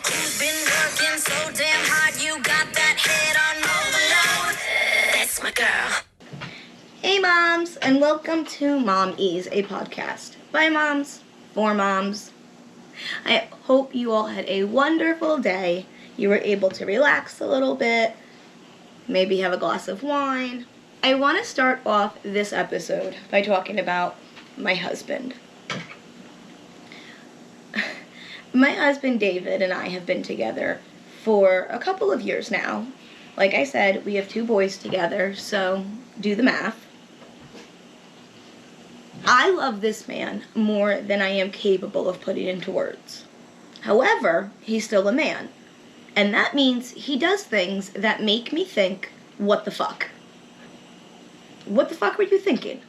Who's been working so damn hard? You got that head on overload. That's my girl. Hey moms, and welcome to Mom Ease, a podcast by moms, for moms. I hope you all had a wonderful day. You were able to relax a little bit, maybe have a glass of wine. I want to start off this episode by talking about my husband. My husband David and I have been together for a couple of years now. Like I said, we have 2 boys together, so do the math. I love this man more than I am capable of putting into words. However, he's still a man, and that means he does things that make me think, what the fuck? What the fuck were you thinking?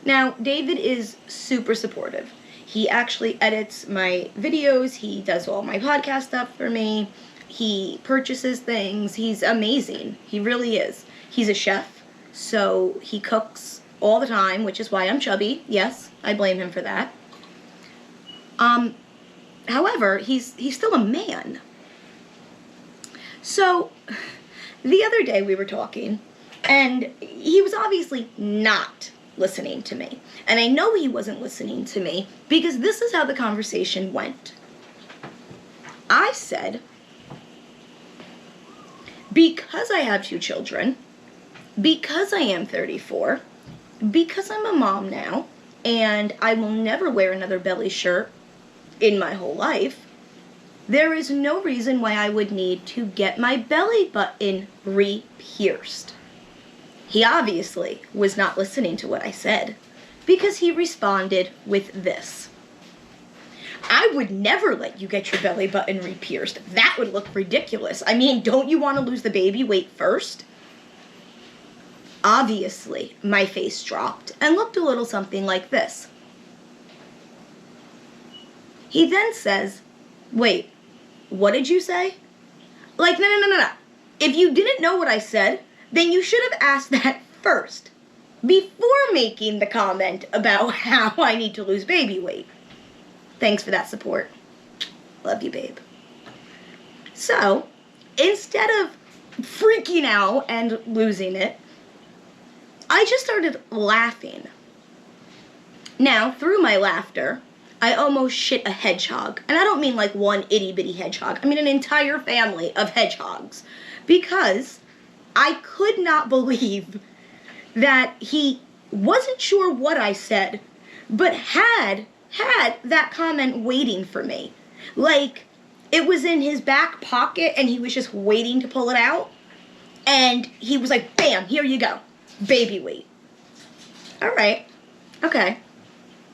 Now, David is super supportive. He actually edits my videos. He does all my podcast stuff for me. He purchases things. He's amazing. He really is. He's a chef, so he cooks all the time, which is why I'm chubby. Yes, I blame him for that. However, he's still a man. So, the other day we were talking, and he was obviously not listening to me. And I know he wasn't listening to me because this is how the conversation went. I said, because I have 2 children, because I am 34, because I'm a mom now, and I will never wear another belly shirt in my whole life, there is no reason why I would need to get my belly button re-pierced. He obviously was not listening to what I said, because he responded with this. I would never let you get your belly button re-pierced. That would look ridiculous. I mean, don't you want to lose the baby weight first? Obviously, my face dropped and looked a little something like this. He then says, wait, what did you say? Like, no. If you didn't know what I said, then you should have asked that first, before making the comment about how I need to lose baby weight. Thanks for that support. Love you, babe. So, instead of freaking out and losing it, I just started laughing. Now, through my laughter, I almost shit a hedgehog. And I don't mean like one itty-bitty hedgehog. I mean an entire family of hedgehogs. Because I could not believe that he wasn't sure what I said, but had that comment waiting for me. Like, it was in his back pocket and he was just waiting to pull it out. And he was like, bam, here you go. Baby weight. All right. Okay.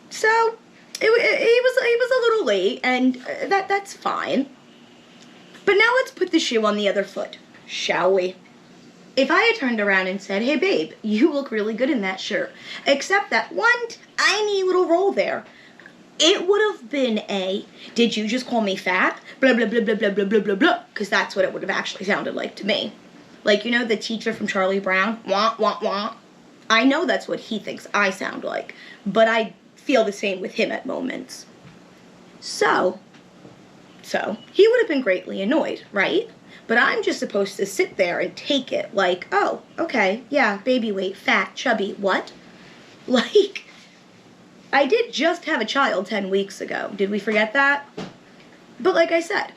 So, he was a little late, and that's fine. But now let's put the shoe on the other foot, shall we? If I had turned around and said, hey babe, you look really good in that shirt, except that one tiny little roll there, it would have been did you just call me fat? Blah, blah, blah, blah, blah, blah, blah, blah, blah, because that's what it would have actually sounded like to me. Like, you know, the teacher from Charlie Brown, wah, wah, wah. I know that's what he thinks I sound like, but I feel the same with him at moments. So, he would have been greatly annoyed, right? But I'm just supposed to sit there and take it like, oh, okay, yeah, baby weight, fat, chubby, what? Like, I did just have a child 10 weeks ago. Did we forget that? But like I said,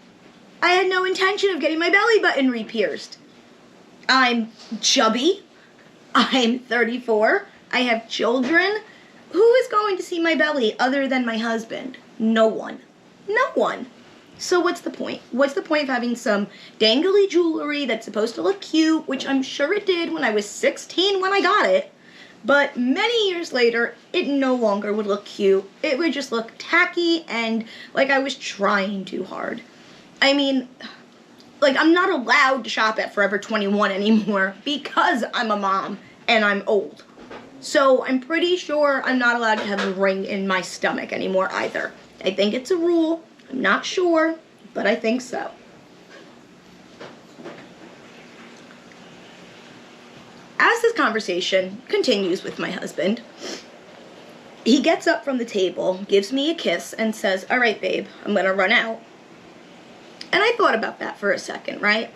I had no intention of getting my belly button re-pierced. I'm chubby. I'm 34. I have children. Who is going to see my belly other than my husband? No one. No one. So what's the point? What's the point of having some dangly jewelry that's supposed to look cute, which I'm sure it did when I was 16 when I got it, but many years later, it no longer would look cute. It would just look tacky and like I was trying too hard. I mean, like, I'm not allowed to shop at Forever 21 anymore because I'm a mom and I'm old. So I'm pretty sure I'm not allowed to have a ring in my stomach anymore either. I think it's a rule. I'm not sure, but I think so. As this conversation continues with my husband, he gets up from the table, gives me a kiss, and says, all right, babe, I'm going to run out. And And I thought about that for a second, right?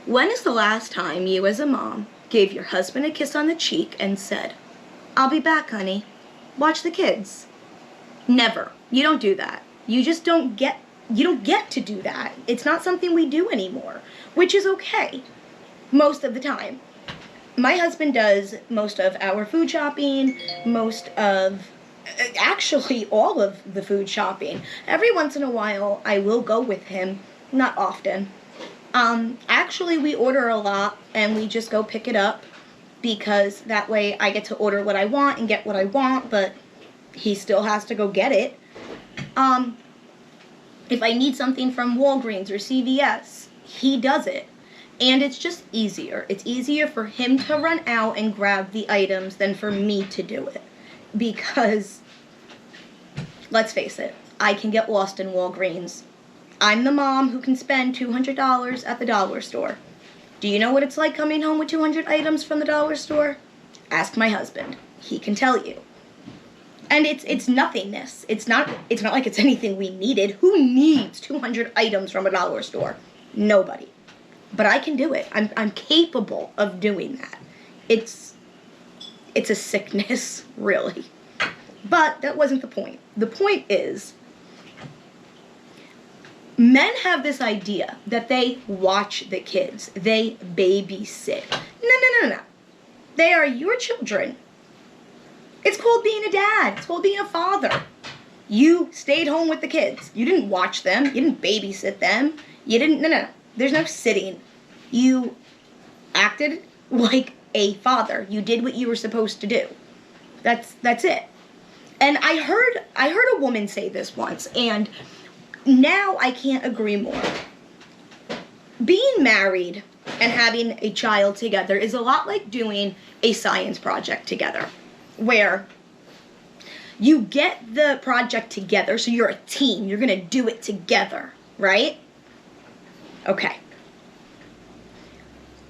When is the last time you as a mom gave your husband a kiss on the cheek and said, "I'll be back, honey. Watch the kids"? Never. You don't do that. You just don't get to do that. It's not something we do anymore, which is okay most of the time. My husband does most of our food shopping, actually all of the food shopping. Every once in a while, I will go with him, not often. Actually, we order a lot, and we just go pick it up, because that way I get to order what I want and get what I want, but he still has to go get it. If I need something from Walgreens or CVS, he does it. And it's just easier. It's easier for him to run out and grab the items than for me to do it. Because, let's face it, I can get lost in Walgreens. I'm the mom who can spend $200 at the dollar store. Do you know what it's like coming home with 200 items from the dollar store? Ask my husband. He can tell you. And it's nothingness. It's not like it's anything we needed. Who needs 200 items from a dollar store? Nobody. But I can do it. I'm capable of doing that. It's a sickness, really. But that wasn't the point. The point is, men have this idea that they watch the kids. They babysit. No. They are your children. It's called being a dad. It's called being a father. You stayed home with the kids. You didn't watch them. You didn't babysit them. No. There's no sitting. You acted like a father. You did what you were supposed to do. That's it. And I heard a woman say this once, and now I can't agree more. Being married and having a child together is a lot like doing a science project together, where you get the project together, so you're a team. You're going to do it together, right? Okay.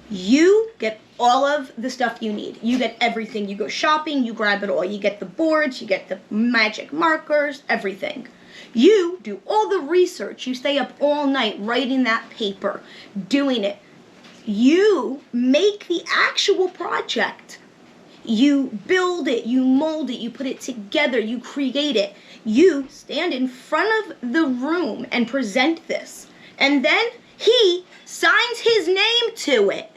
You get all of the stuff you need. You get everything. You go shopping, you grab it all. You get the boards, you get the magic markers, everything. You do all the research. You stay up all night writing that paper, doing it. You make the actual project. You build it, you mold it, you put it together, you create it. You stand in front of the room and present this. And then he signs his name to it.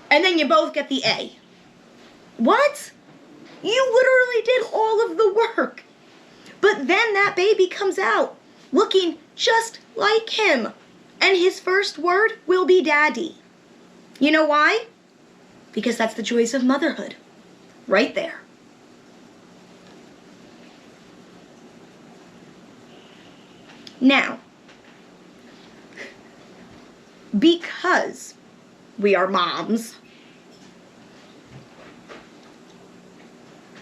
And then you both get the A. What? You literally did all of the work. But then that baby comes out looking just like him. And his first word will be daddy. You know why? Because that's the joys of motherhood. Right there. Now, because we are moms,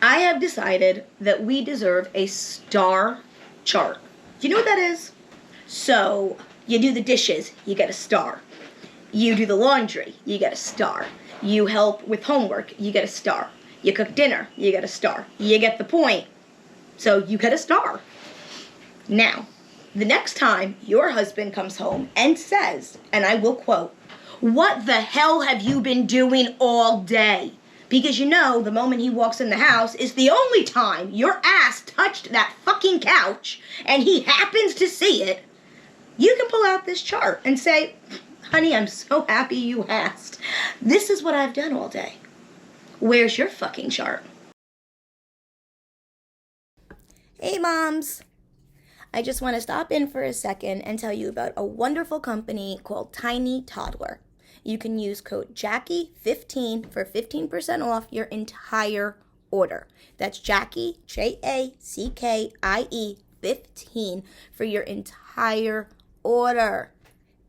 I have decided that we deserve a star chart. Do you know what that is? So, you do the dishes, you get a star. You do the laundry, you get a star. You help with homework, you get a star. You cook dinner, you get a star. You get the point. So you get a star. Now, the next time your husband comes home and says, and I will quote, "What the hell have you been doing all day?" Because you know, the moment he walks in the house is the only time your ass touched that fucking couch and he happens to see it. You can pull out this chart and say, "Honey, I'm so happy you asked. This is what I've done all day. Where's your fucking chart?" Hey moms! I just want to stop in for a second and tell you about a wonderful company called Tiny Toddler. You can use code Jackie15 for 15% off your entire order. That's Jackie, Jackie, 15 for your entire order.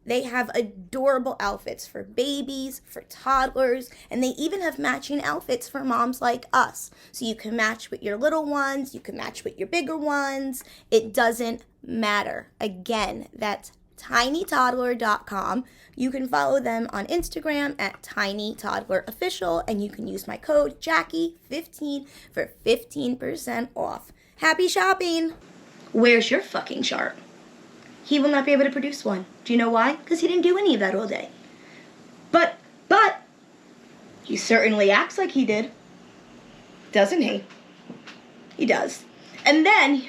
They have adorable outfits for babies, for toddlers, and they even have matching outfits for moms like us. So you can match with your little ones, you can match with your bigger ones. It doesn't matter. Again, that's tinytoddler.com. You can follow them on Instagram at tinytoddlerofficial, and you can use my code Jackie15 for 15% off. Happy shopping! Where's your fucking chart? he will not be able to produce one. Do you know why? Because he didn't do any of that all day. But, he certainly acts like he did. Doesn't he? He does. And then,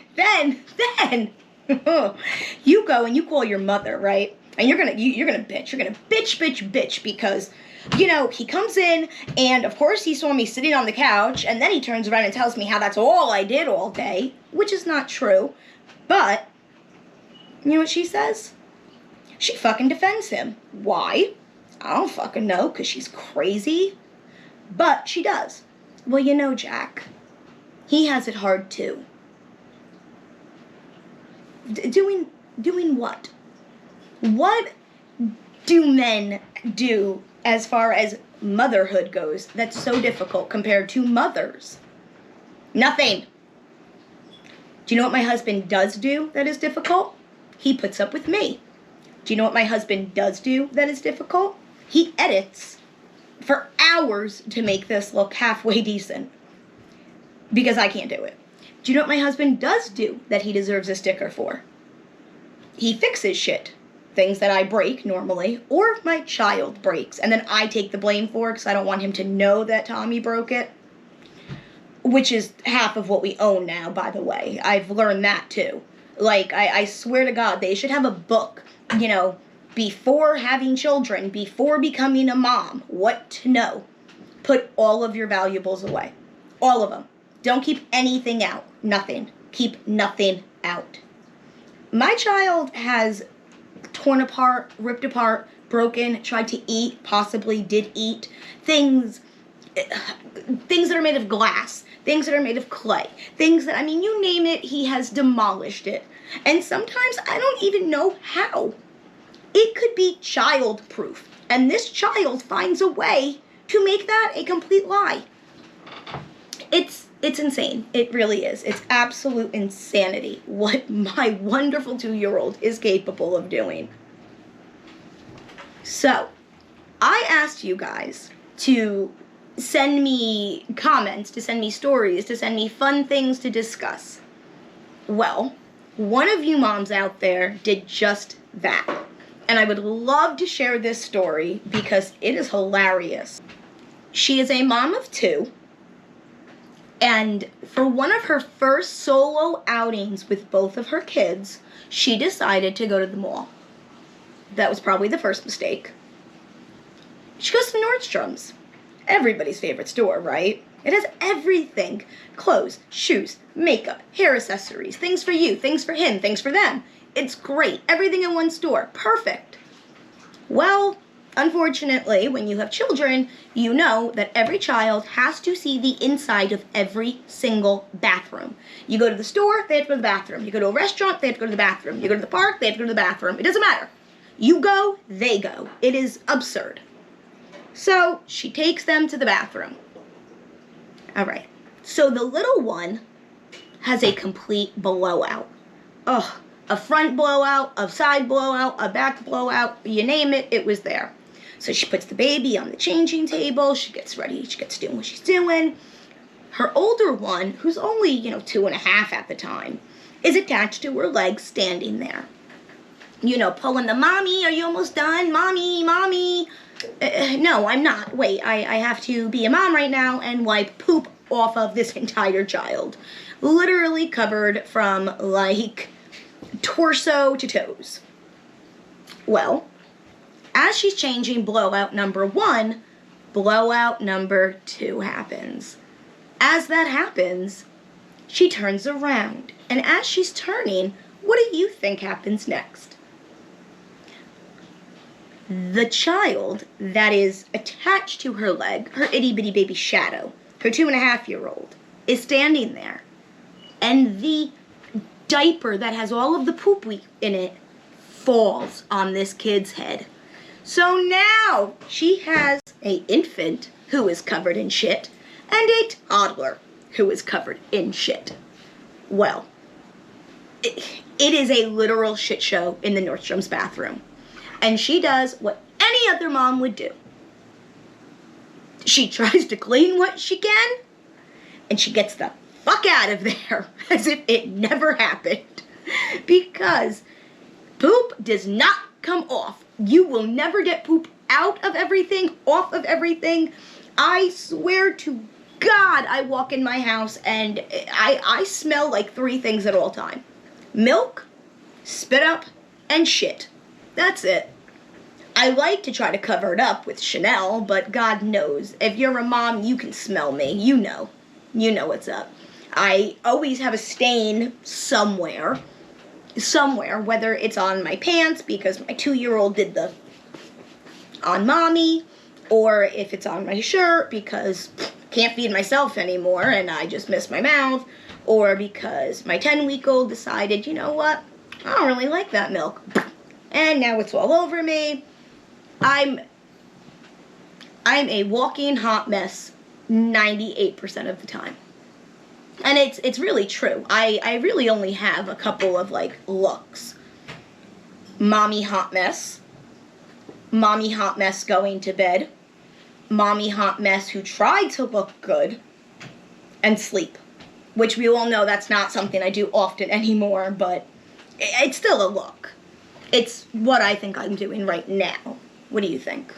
you go and you call your mother, right? And you're gonna bitch. You're gonna bitch, because, he comes in, and of course he saw me sitting on the couch, and then he turns around and tells me how that's all I did all day, which is not true. But, you know what she says? She fucking defends him. Why? I don't fucking know, because she's crazy. But she does. Well, Jack, he has it hard too. Doing what? What do men do as far as motherhood goes that's so difficult compared to mothers? Nothing. Do you know what my husband does do that is difficult? He puts up with me. Do you know what my husband does do that is difficult? He edits for hours to make this look halfway decent. Because I can't do it. Do you know what my husband does do that he deserves a sticker for? He fixes shit. Things that I break normally, or my child breaks, and then I take the blame for it because I don't want him to know that Tommy broke it. Which is half of what we own now, by the way. I've learned that too. Like, I swear to God, they should have a book, before having children, before becoming a mom, what to know. Put all of your valuables away. All of them. Don't keep anything out. Nothing. Keep nothing out. My child has torn apart, ripped apart, broken, tried to eat, possibly did eat, things that are made of glass, things that are made of clay, things that, you name it, he has demolished it. And sometimes I don't even know how. It could be child-proof, and this child finds a way to make that a complete lie. It's insane. It really is. It's absolute insanity what my wonderful 2-year-old is capable of doing. So, I asked you guys to send me comments, to send me stories, to send me fun things to discuss. Well, one of you moms out there did just that. And I would love to share this story because it is hilarious. She is a mom of 2. And for one of her first solo outings with both of her kids, she decided to go to the mall. That was probably the first mistake. She goes to Nordstrom's. Everybody's favorite store, right? It has everything. Clothes, shoes, makeup, hair accessories, things for you, things for him, things for them. It's great. Everything in one store. Perfect. Well, unfortunately, when you have children, you know that every child has to see the inside of every single bathroom. You go to the store, they have to go to the bathroom. You go to a restaurant, they have to go to the bathroom. You go to the park, they have to go to the bathroom. It doesn't matter. You go, they go. It is absurd. So, she takes them to the bathroom. All right. So, the little one has a complete blowout. Ugh. A front blowout, a side blowout, a back blowout, you name it, it was there. So she puts the baby on the changing table, she gets ready, she gets doing what she's doing. Her older one, who's only, 2.5 at the time, is attached to her leg standing there. Pulling the, "Mommy, are you almost done? Mommy, mommy." No, I'm not. Wait, I have to be a mom right now and wipe poop off of this entire child. Literally covered from, torso to toes. Well, as she's changing blowout number 1, blowout number 2 happens. As that happens, she turns around. And as she's turning, what do you think happens next? The child that is attached to her leg, her itty-bitty baby shadow, her 2.5-year-old, is standing there. And the diaper that has all of the poop in it falls on this kid's head. So now she has an infant who is covered in shit and a toddler who is covered in shit. Well, it is a literal shit show in the Nordstrom's bathroom. And she does what any other mom would do. She tries to clean what she can, and she gets the fuck out of there as if it never happened. Because Poop does not come off. You will never get poop out of everything, off of everything. I swear to God, I walk in my house and I smell like 3 things at all time. Milk, spit up, and shit. That's it. I like to try to cover it up with Chanel, but God knows. If you're a mom, you can smell me. You know. You know what's up. I always have a stain somewhere, whether it's on my pants because my 2-year-old did the on mommy, or if it's on my shirt because can't feed myself anymore and I just miss my mouth, or because my 10-week-old decided, you know what, I don't really like that milk, and now it's all over me. I'm a walking hot mess 98% of the time. And it's really true. I really only have a couple of, like, looks. Mommy hot mess going to bed, mommy hot mess who tried to look good, and sleep. Which we all know that's not something I do often anymore, but it's still a look. It's what I think I'm doing right now. What do you think?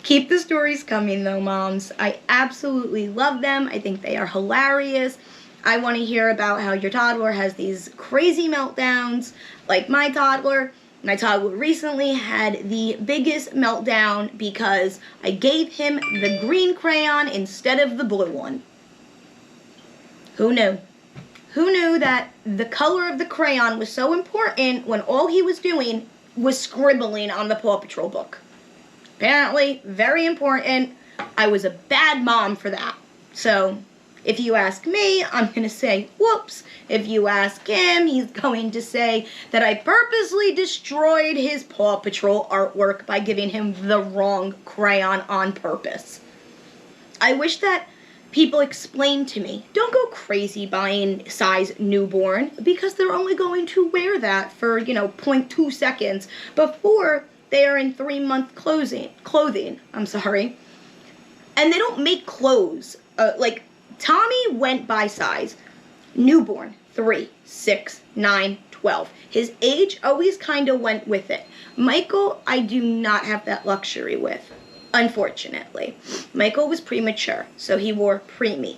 Keep the stories coming, though, moms. I absolutely love them. I think they are hilarious. I want to hear about how your toddler has these crazy meltdowns, like my toddler. My toddler recently had the biggest meltdown because I gave him the green crayon instead of the blue one. Who knew? Who knew that the color of the crayon was so important when all he was doing was scribbling on the Paw Patrol book? Apparently, very important. I was a bad mom for that. So, if you ask me, I'm going to say, whoops. If you ask him, he's going to say that I purposely destroyed his Paw Patrol artwork by giving him the wrong crayon on purpose. I wish that people explained to me, don't go crazy buying size newborn, because they're only going to wear that for, 0.2 seconds before they are in 3-month clothing. I'm sorry. And they don't make clothes. Like, Tommy went by size. Newborn, 3, 6, 9, 12. His age always kind of went with it. Michael, I do not have that luxury with, unfortunately. Michael was premature, so he wore preemie.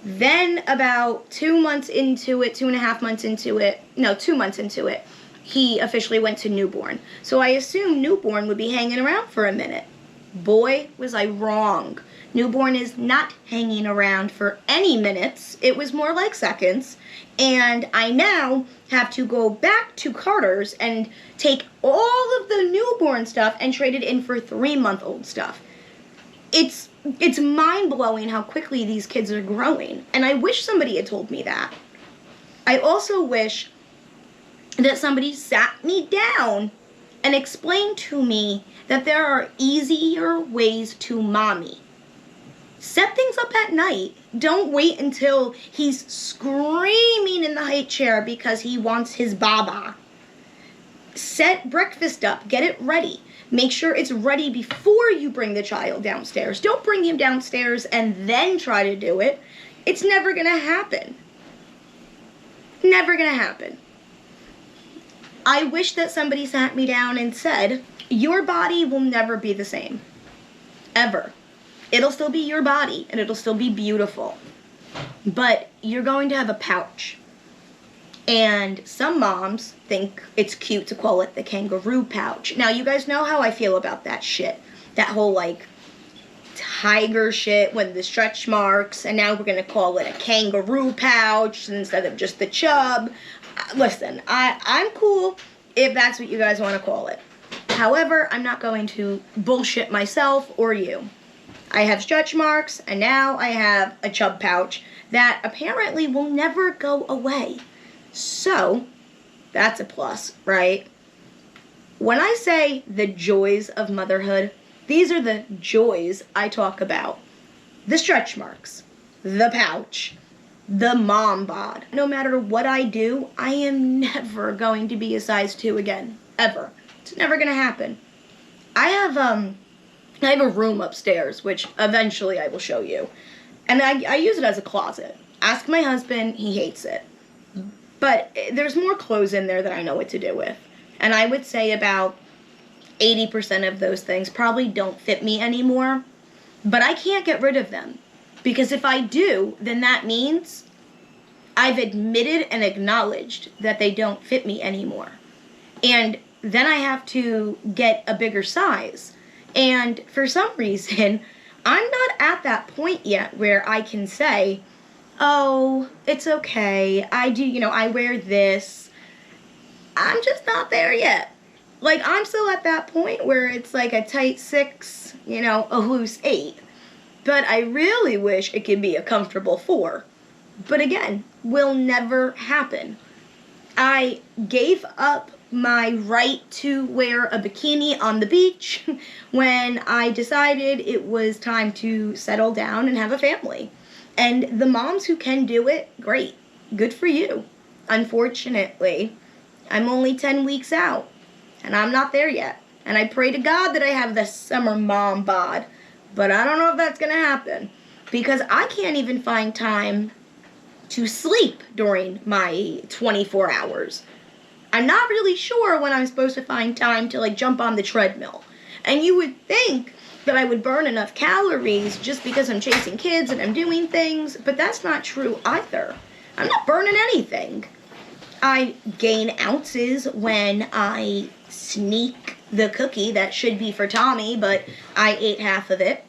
Then about 2 months into it, 2.5 months into it, no, 2 months into it, he officially went to newborn. So I assumed newborn would be hanging around for a minute. Boy, was I wrong. Newborn is not hanging around for any minutes. It was more like seconds. And I now have to go back to Carter's and take all of the newborn stuff and trade it in for 3-month-old stuff. It's mind-blowing how quickly these kids are growing. And I wish somebody had told me that. I also wish that somebody sat me down and explained to me that there are easier ways to mommy. Set things up at night. Don't wait until he's screaming in the high chair because he wants his baba. Set breakfast up. Get it ready. Make sure it's ready before you bring the child downstairs. Don't bring him downstairs and then try to do it. It's never going to happen. Never going to happen. I wish that somebody sat me down and said, your body will never be the same. Ever. It'll still be your body, and it'll still be beautiful. But you're going to have a pouch. And some moms think it's cute to call it the kangaroo pouch. Now, you guys know how I feel about that shit. That whole, tiger shit with the stretch marks, and now we're going to call it a kangaroo pouch instead of just the chub. Listen, I'm cool if that's what you guys want to call it. However, I'm not going to bullshit myself or you. I have stretch marks, and now I have a chub pouch that apparently will never go away. So, that's a plus, right? When I say the joys of motherhood, these are the joys I talk about. The stretch marks, the pouch, the mom bod. No matter what I do, I am never going to be a size 2 again. Ever. It's never going to happen. I have a room upstairs, which eventually I will show you. And I use it as a closet. Ask my husband, he hates it. But there's more clothes in there that I know what to do with. And I would say about 80% of those things probably don't fit me anymore. But I can't get rid of them. Because if I do, then that means I've admitted and acknowledged that they don't fit me anymore. And then I have to get a bigger size. And for some reason, I'm not at that point yet where I can say, oh, it's okay, I wear this. I'm just not there yet. Like, I'm still at that point where it's like a tight 6, a loose 8. But I really wish it could be a comfortable 4. But again, will never happen. I gave up my right to wear a bikini on the beach when I decided it was time to settle down and have a family. And the moms who can do it, great. Good for you. Unfortunately, I'm only 10 weeks out, and I'm not there yet. And I pray to God that I have the summer mom bod, but I don't know if that's going to happen, because I can't even find time to sleep during my 24 hours. I'm not really sure when I'm supposed to find time to, jump on the treadmill. And you would think that I would burn enough calories just because I'm chasing kids and I'm doing things, but that's not true either. I'm not burning anything. I gain ounces when I sneak the cookie that should be for Tommy, but I ate half of it.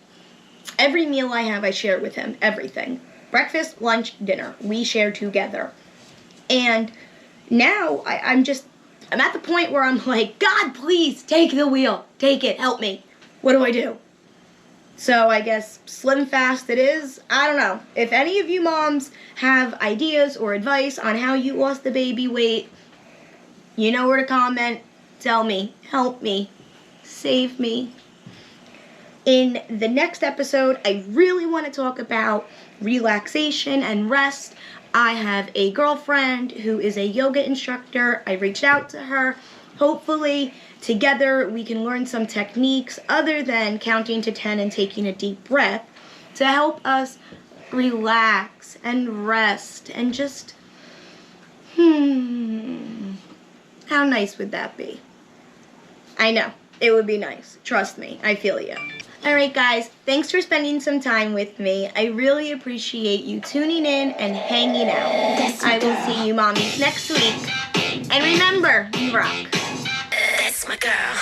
Every meal I have, I share with him. Everything. Breakfast, lunch, dinner. We share together. And now I'm at the point where I'm like, God, please take the wheel. Take it. Help me. What do I do? So I guess slim fast it is. I don't know. If any of you moms have ideas or advice on how you lost the baby weight, you know where to comment. Tell me. Help me. Save me. In the next episode, I really want to talk about relaxation and rest. I have a girlfriend who is a yoga instructor. I reached out to her. Hopefully, together we can learn some techniques other than counting to 10 and taking a deep breath to help us relax and rest and just, how nice would that be? I know, it would be nice. Trust me, I feel you. Alright guys, thanks for spending some time with me. I really appreciate you tuning in and hanging out. I will see you mommies next week. And remember, you rock. That's my girl.